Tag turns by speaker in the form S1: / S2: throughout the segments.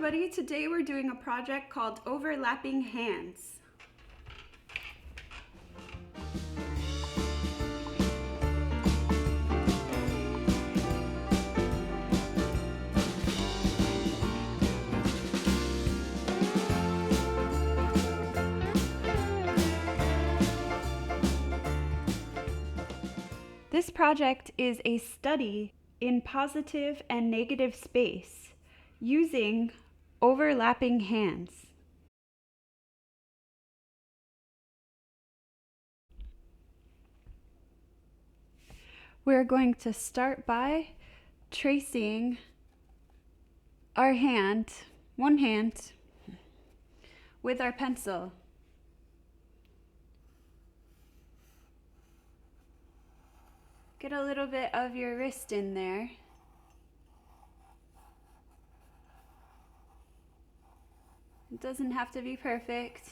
S1: everybody. Today we're doing a project called Overlapping Hands. This project is a study in positive and negative space using overlapping hands. We're going to start by tracing our hand, one hand, with our pencil. Get a little bit of your wrist in there. It doesn't have to be perfect.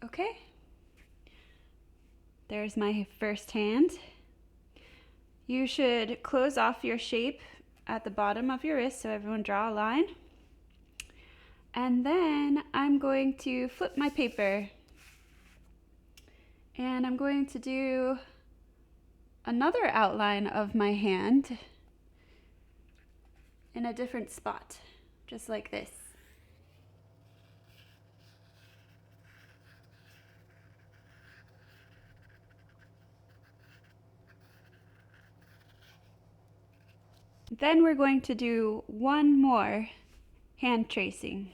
S1: Okay. There's my first hand. You should close off your shape at the bottom of your wrist, so everyone draw a line. And then I'm going to flip my paper. And I'm going to do another outline of my hand in a different spot, just like this. Then we're going to do one more hand tracing.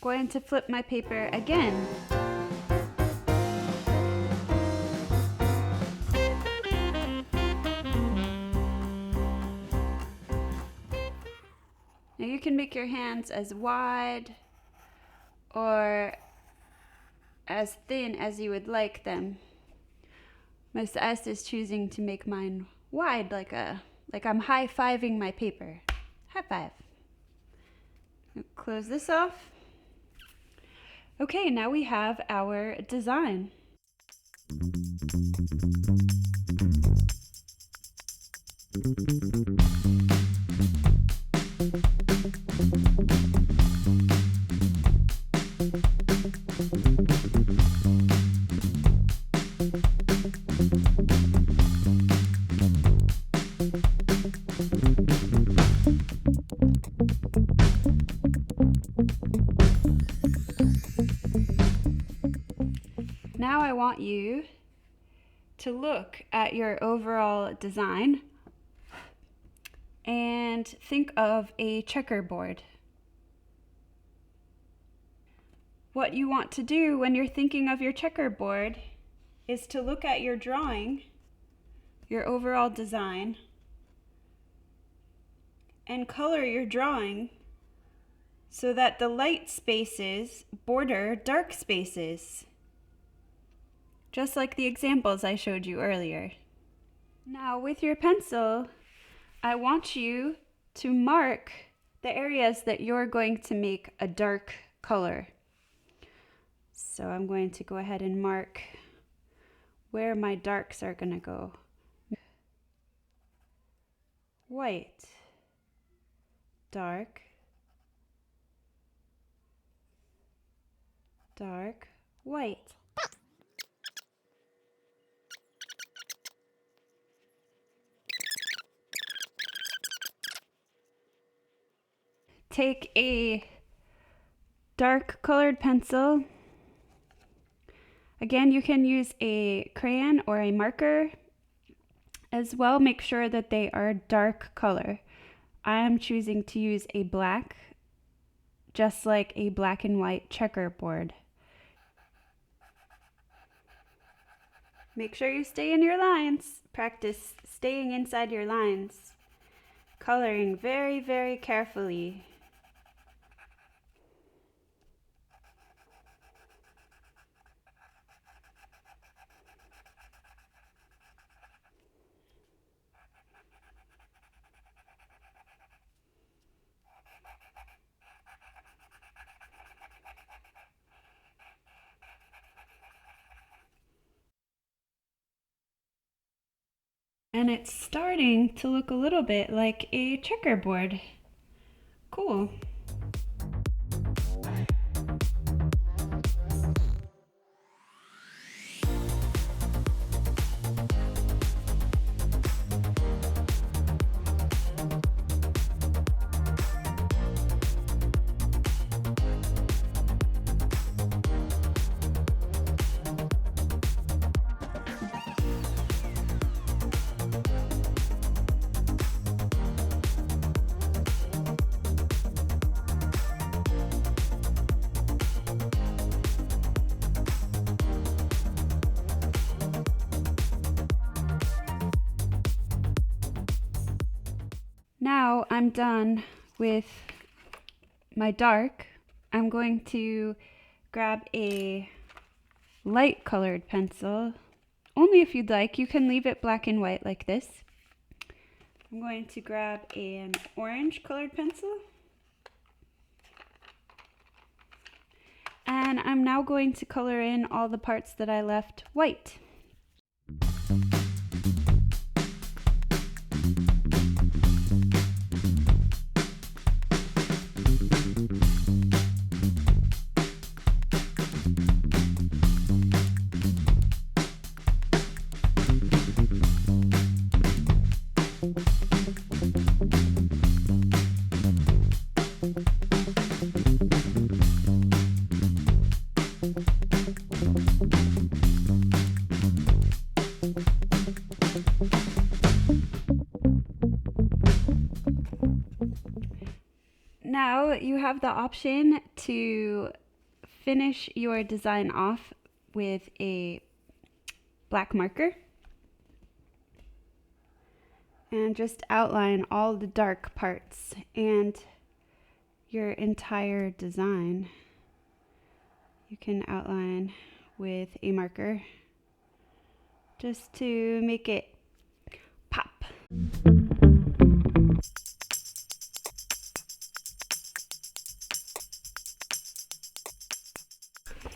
S1: Going to flip my paper again. Now you can make your hands as wide or as thin as you would like them. Miss S is choosing to make mine wide, like I'm high-fiving my paper. High five. Close this off. Okay, now we have our design. Now I want you to look at your overall design and think of a checkerboard. What you want to do when you're thinking of your checkerboard is to look at your drawing, your overall design, and color your drawing so that the light spaces border dark spaces, just like the examples I showed you earlier. Now with your pencil, I want you to mark the areas that you're going to make a dark color. So I'm going to go ahead and mark where my darks are going to go. White, dark, dark, white. Take a dark colored pencil. Again, you can use a crayon or a marker as well. Make sure that they are dark color. I am choosing to use a black, just like a black and white checkerboard. Make sure you stay in your lines. Practice staying inside your lines. Coloring very, very carefully. And it's starting to look a little bit like a checkerboard. Cool. Now I'm done with my dark. I'm going to grab a light colored pencil, only if you'd like. You can leave it black and white like this. I'm going to grab an orange colored pencil. And I'm now going to color in all the parts that I left white. Now you have the option to finish your design off with a black marker and just outline all the dark parts and your entire design. You can outline with a marker just to make it pop.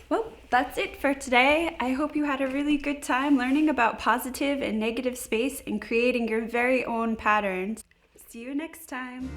S1: Well, that's it for today. I hope you had a really good time learning about positive and negative space and creating your very own patterns. See you next time.